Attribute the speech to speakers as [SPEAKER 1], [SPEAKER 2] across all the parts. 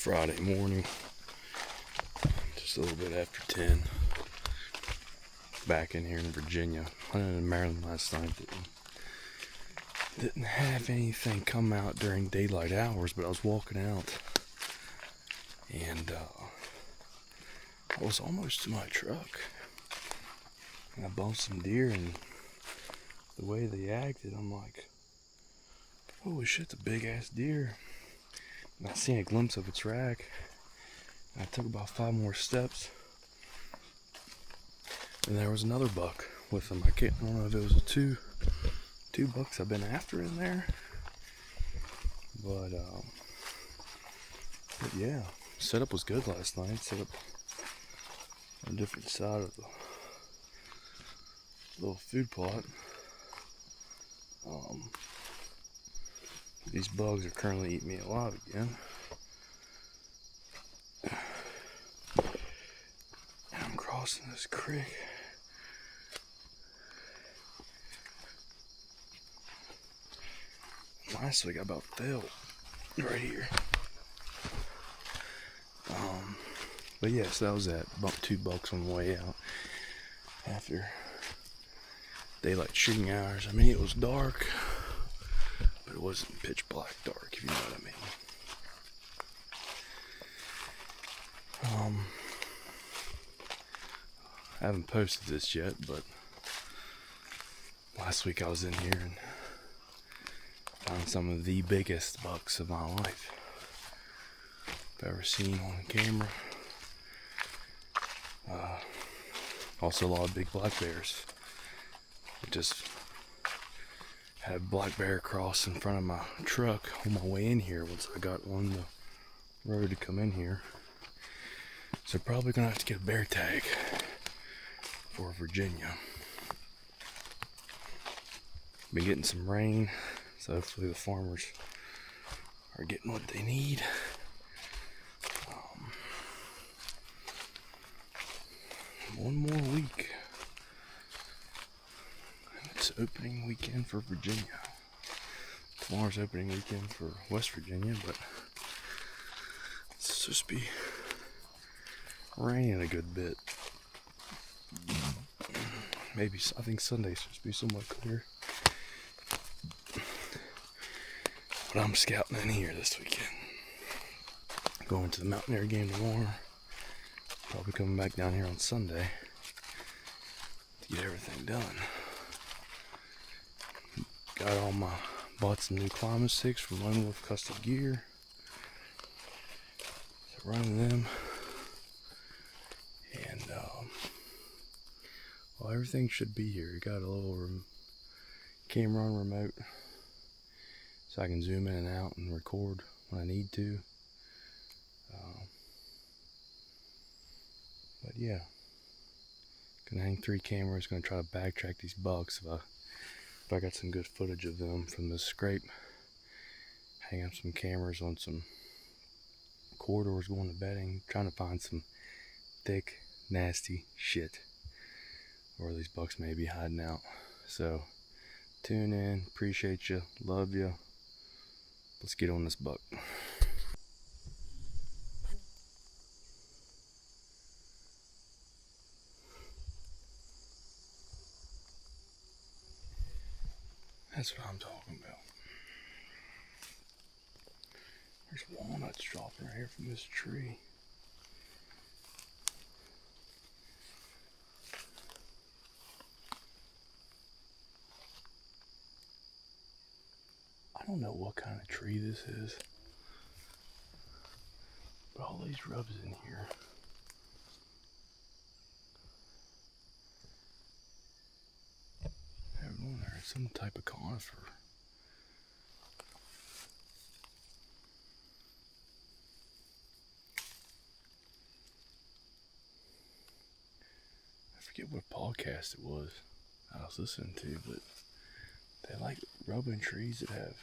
[SPEAKER 1] Friday morning, just a little bit after 10. Back in here in Virginia. I went in Maryland last night. Didn't have anything come out during daylight hours, but I was walking out and I was almost to my truck. And I bumped some deer, and the way they acted, I'm like, holy shit, it's a big ass deer. And I seen a glimpse of its rack. And I took about 5 more steps, and there was another buck with him. I don't know if it was two bucks I've been after in there, but yeah, setup was good last night. Set up on a different side of the little food plot. These bugs are currently eating me alive again. And I'm crossing this creek. Last week I about fell right here. But yes, that was that. Bumped 2 bucks on the way out after daylight shooting hours. I mean, it was dark, but it wasn't pitch black dark, if you know what I mean. I haven't posted this yet, but last week I was in here and found some of the biggest bucks of my life I've ever seen on camera. Also a lot of big black bears. I just had a black bear cross in front of my truck on my way in here once I got on the road to come in here. So probably gonna have to get a bear tag for Virginia. Been getting some rain, so hopefully the farmers are getting what they need. One more week. It's opening weekend for Virginia. Tomorrow's opening weekend for West Virginia, but it's supposed to be raining a good bit. Maybe, I think Sunday's supposed to be somewhat clear. But I'm scouting in here this weekend. Going to the Mountaineer game tomorrow. Probably coming back down here on Sunday to get everything done. Bought some new climbing sticks from Lone Wolf Custom Gear. So running them. And well, everything should be here. You got a little camera on remote, so I can zoom in and out and record when I need to. But yeah, gonna hang 3 cameras. Gonna try to backtrack these bucks if I got some good footage of them from this scrape. Hang up some cameras on some corridors going to bedding. Trying to find some thick, nasty shit where these bucks may be hiding out. So tune in. Appreciate you. Love you. Let's get on this buck. That's what I'm talking about. There's walnuts dropping right here from this tree. I don't know what kind of tree this is, but all these rubs in here. There's some type of conifer. I forget what podcast it was I was listening to, but they like rubbing trees that have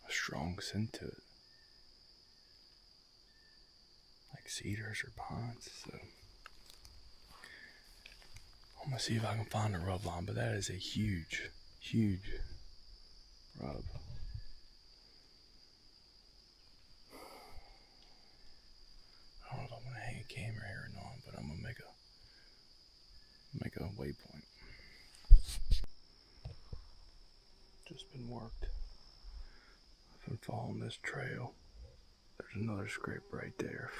[SPEAKER 1] a strong scent to it, like cedars or pines. So I'm gonna see if I can find a rub line, but that is a huge rub. waypoint. Just been worked. I've been following this trail. There's another scrape right there.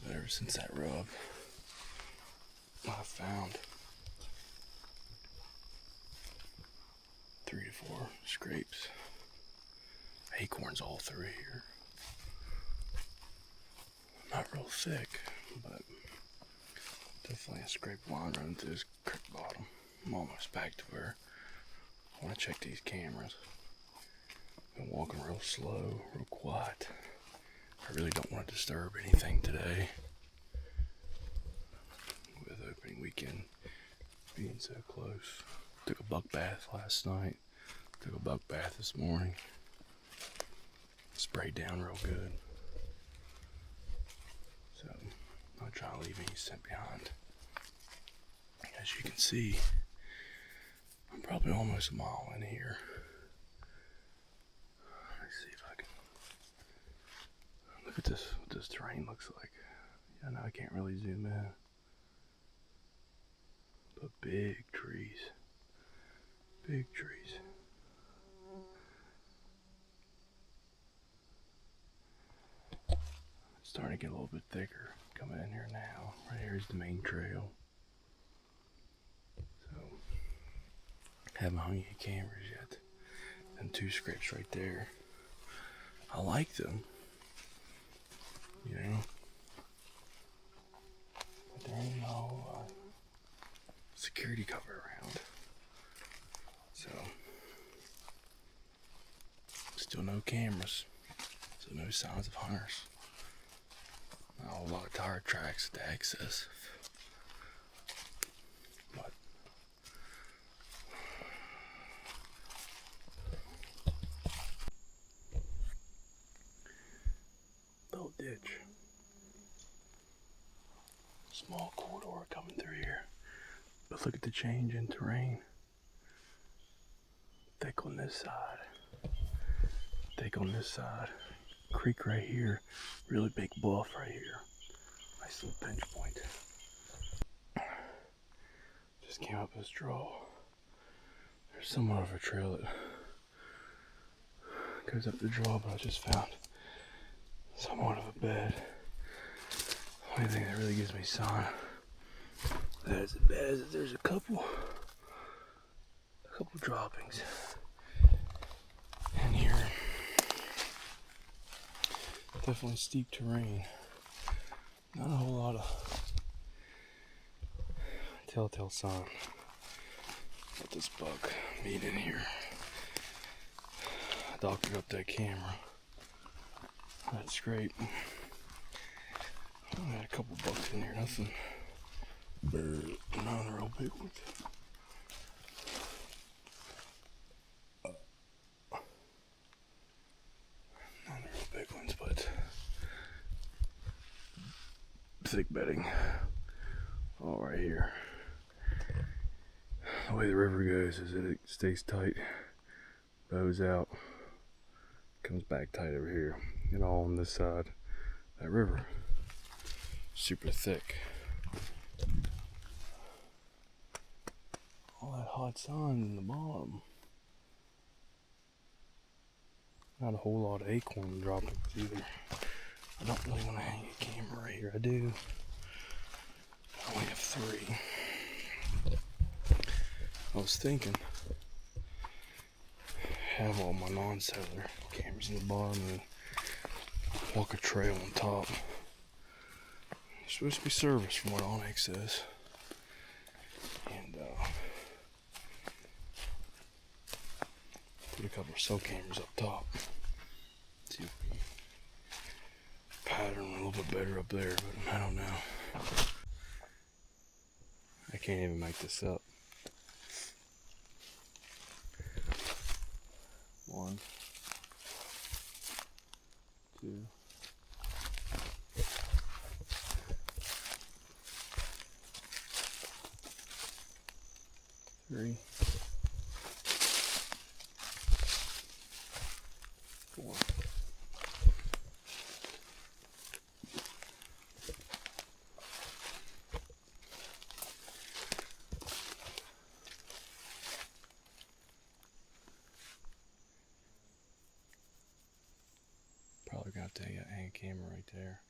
[SPEAKER 1] But ever since that rub, I've found 3 to 4 scrapes. Acorns all through here. Not real thick, but definitely a scrape line running through this creek bottom. I'm almost back to where I want to check these cameras. Been walking real slow, real quiet. I really don't want to disturb anything today. With opening weekend being so close. Took a buck bath last night. Took a buck bath this morning. Sprayed down real good. So, I'm not trying to leave any scent behind. As you can see, I'm probably almost a mile in here. Let's see if I can look at this, what this terrain looks like. Yeah, no, I can't really zoom in. But big trees. Big trees. It's starting to get a little bit thicker coming in here now. Right here's the main trail. So, haven't hung any cameras yet. And 2 scrapes right there. I like them. You know? But there ain't no security cover around. So, still no cameras. So no signs of hunters. Not a whole lot of tire tracks to access. But little ditch. Small corridor coming through here. But look at the change in terrain. Thick on this side. Thick on this side. Creek right here. Really big bluff right here. Nice little pinch point. Just came up this draw. There's somewhat of a trail that goes up the draw, but I just found somewhat of a bed. The only thing that really gives me sign that it's a bed is that there's a couple droppings in here. Definitely steep terrain. Not a whole lot of telltale sign of this buck being in here. I doctored up that camera. That's great. I had a couple bucks in here, nothing. None of the real big ones. None of the real big ones, but thick bedding. All right here. The way the river goes is that it stays tight, bows out, comes back tight over here, and all on this side. That river, super thick. All that hot sun in the bottom. Not a whole lot of acorn droppings either. I don't really want to hang a camera right here. I do. I only have 3. I was thinking, have all my non-cellular cameras in the bottom and walk a trail on top. It's supposed to be service from what Onyx says. And put a couple of cell cameras up top. See if we pattern a little bit better up there, but I don't know. I can't even make this up. 1, 2, 3, 4. have to hang a camera right there.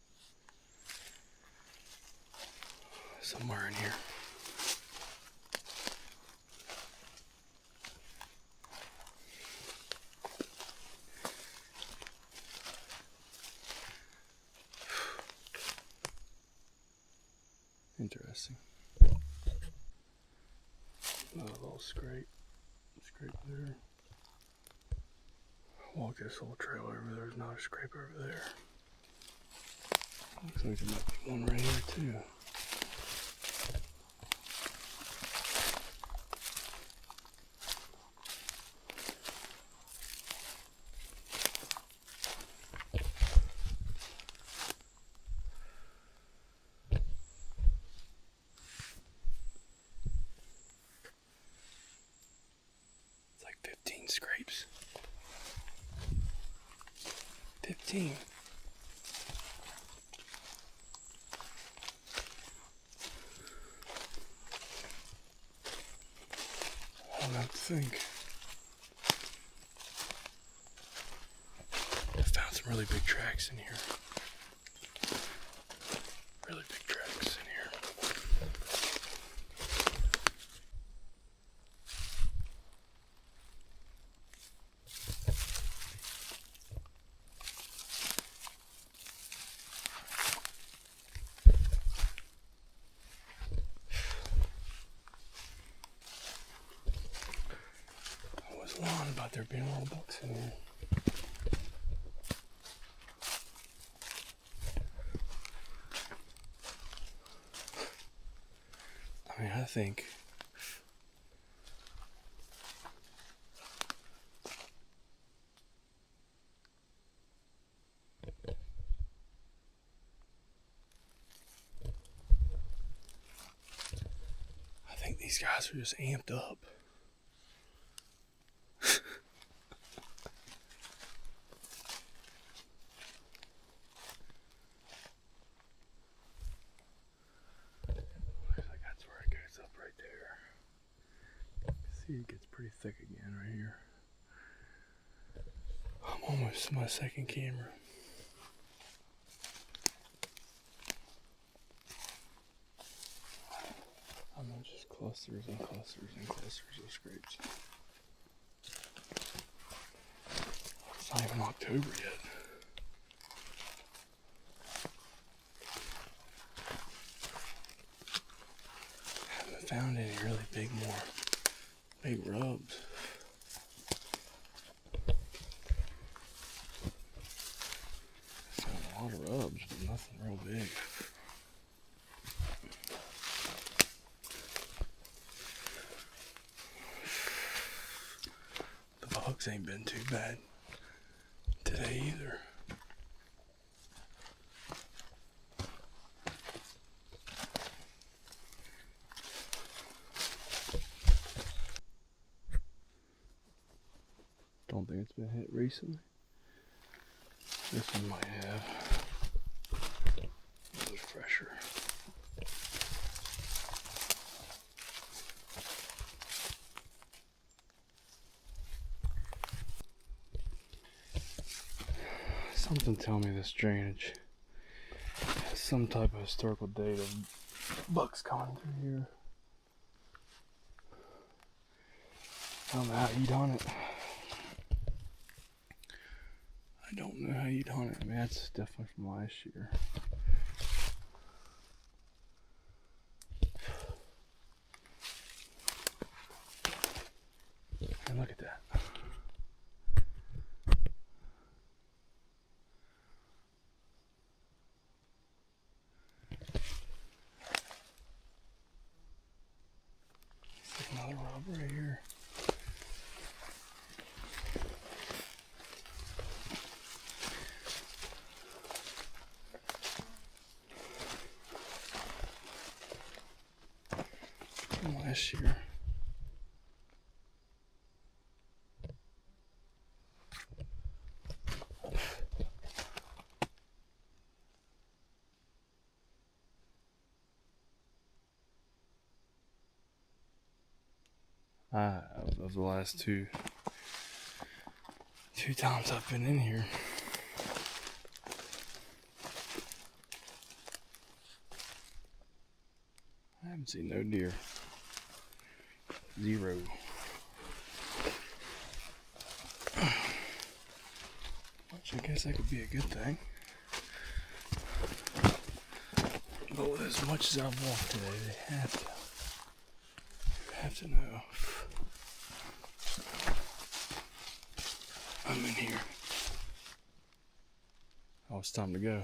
[SPEAKER 1] Somewhere in here. Interesting. Another little scrape there. Walk this whole trail over there. There's not a scrape over there. Looks like there might be one right here too. It's like 15 scrapes. 15. I don't have to think. I found some really big tracks in here. Really big tracks in here. I was lying about there being little bucks in here. I mean, I think these guys are just amped up. Looks like that's where it goes up right there. See, it gets pretty thick again right here. I'm almost to my second camera. I'm in just clusters and clusters and clusters of scrapes. It's not even October yet. Haven't found any really big rubs. Found a lot of rubs, but nothing real big. The bugs ain't been too bad today either. Don't think it's been hit recently. This one might have. A little fresher. Something tell me this drainage has some type of historical date of bucks coming through here. I don't know how you'd hunt it. I don't know how you'd hunt it. I mean, that's definitely from last year. And look at that. Another rub right here. From last year. Of the last two times I've been in here, Didn't see no deer. 0. Which I guess that could be a good thing. But with as much as I've walked today, they have to know I'm in here. Oh, it's time to go.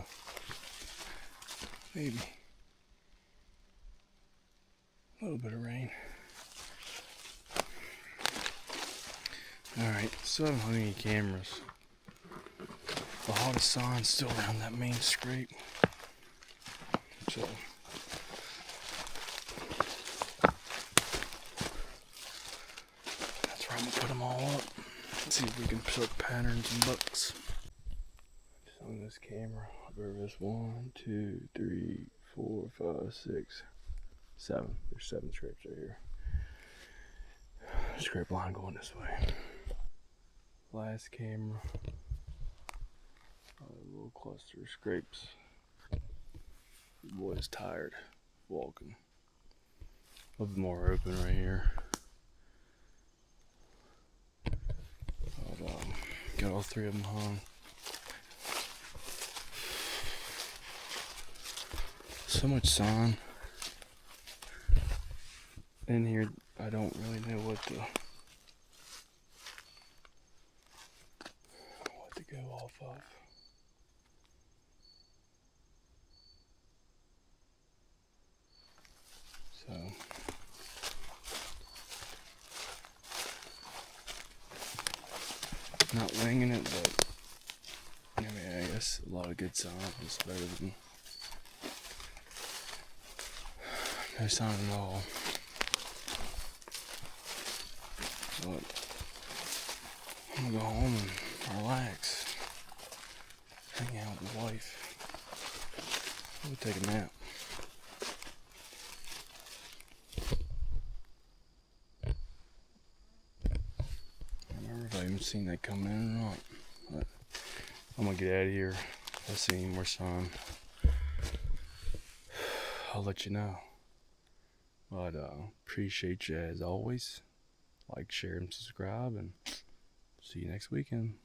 [SPEAKER 1] Maybe a little bit of rain. Alright, so I don't have any cameras. The hottest sign's still around that main scrape. So that's where I'm gonna put them all up. Let's see if we can put patterns and bucks. Just on this camera, there's 1, 2, 3, 4, 5, 6, 7. There's 7 scrapes right here. Scrape line going this way. Last camera. A little cluster of scrapes. The boy's tired walking. A little bit more open right here. But, got all 3 of them hung. So much sun in here, I don't really know what to go off of. So not winging it, but I mean, I guess a lot of good signs is better than no sign at all. But I'm gonna go home and relax, hang out with the wife. We'll take a nap. I don't remember if I even seen that come in or not, but I'm gonna get out of here. If I see any more sun, I'll let you know. But appreciate you as always. Like, share, and subscribe, and see you next weekend.